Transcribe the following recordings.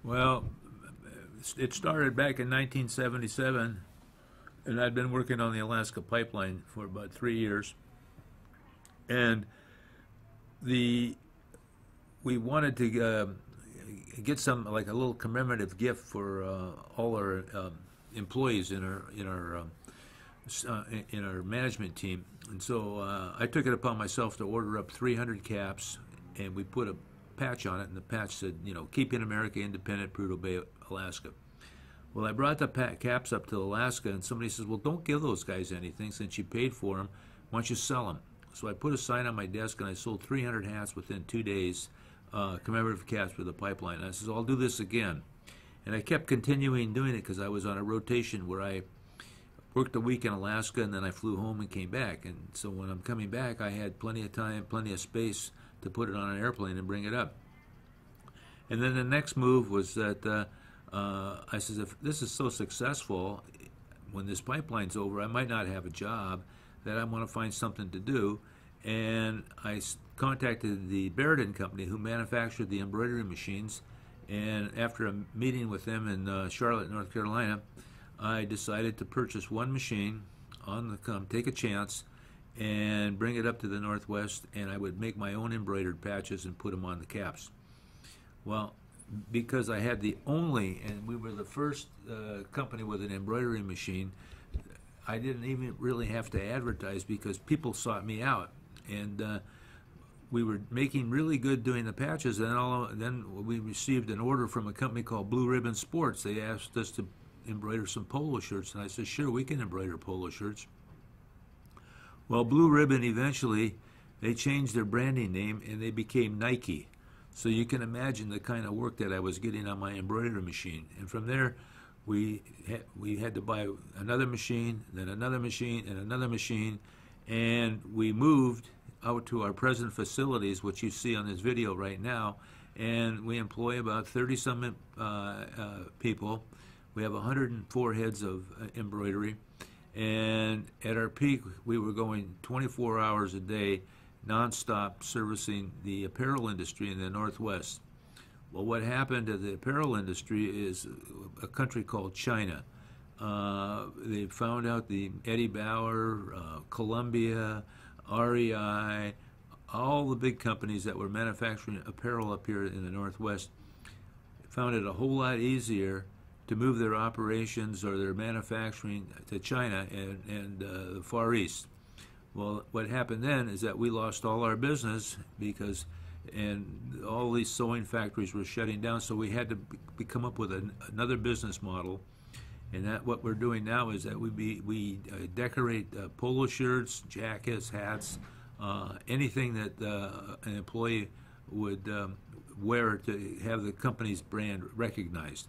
Well, it started back in 1977, and I'd been working on the Alaska pipeline for about 3 years. And we wanted to get some, like a little commemorative gift for all our employees in our management team. And so I took it upon myself to order up 300 caps, and we put a patch on it, and the patch said, Keeping America Independent, Prudhoe Bay, Alaska. Well, I brought the caps up to Alaska, and somebody says, well, don't give those guys anything since you paid for them. Why don't you sell them? So I put a sign on my desk, and I sold 300 hats within 2 days, commemorative caps for the pipeline. And I said, I'll do this again. And I kept continuing doing it because I was on a rotation where I worked a week in Alaska, and then I flew home and came back. And so when I'm coming back, I had plenty of time, plenty of space to put it on an airplane and bring it up. And then the next move was that I said, if this is so successful, when this pipeline's over, I might not have a job, that I want to find something to do. And I contacted the Barrett Company, who manufactured the embroidery machines. And after a meeting with them in Charlotte, North Carolina, I decided to purchase one machine on the come, take a chance, and bring it up to the Northwest, and I would make my own embroidered patches and put them on the caps. Well, because I had the only, and we were the first company with an embroidery machine, I didn't even really have to advertise because people sought me out. And we were making really good doing the patches, and then we received an order from a company called Blue Ribbon Sports. They asked us to embroider some polo shirts, and I said, sure, we can embroider polo shirts. Well, Blue Ribbon eventually, they changed their branding name, and they became Nike. So you can imagine the kind of work that I was getting on my embroidery machine. And from there, we had to buy another machine, then another machine, and another machine, and we moved out to our present facilities, which you see on this video right now, and we employ about 30-some people. We have 104 heads of embroidery, and at our peak, we were going 24 hours a day, nonstop, servicing the apparel industry in the Northwest. Well, what happened to the apparel industry is a country called China. They found out the Eddie Bauer, Columbia, REI, all the big companies that were manufacturing apparel up here in the Northwest found it a whole lot easier to move their operations or their manufacturing to China and the Far East. Well, what happened then is that we lost all our business because all these sewing factories were shutting down, so we had to come up with another business model. And that what we're doing now is that we decorate polo shirts, jackets, hats, anything that an employee would wear to have the company's brand recognized.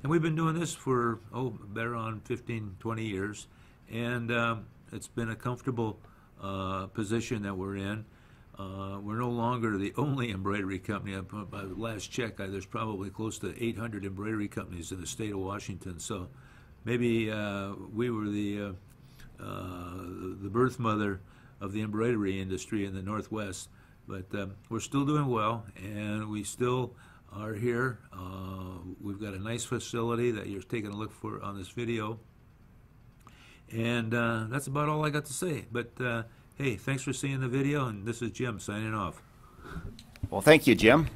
And we've been doing this for, better on 15, 20 years. And it's been a comfortable position that we're in. We're no longer the only embroidery company. By last check, there's probably close to 800 embroidery companies in the state of Washington. So maybe we were the birth mother of the embroidery industry in the Northwest. But we're still doing well, and we still are here. We've got a nice facility that you're taking a look for on this video. And that's about all I got to say. But hey, thanks for seeing the video, and this is Jim signing off. Well, thank you, Jim.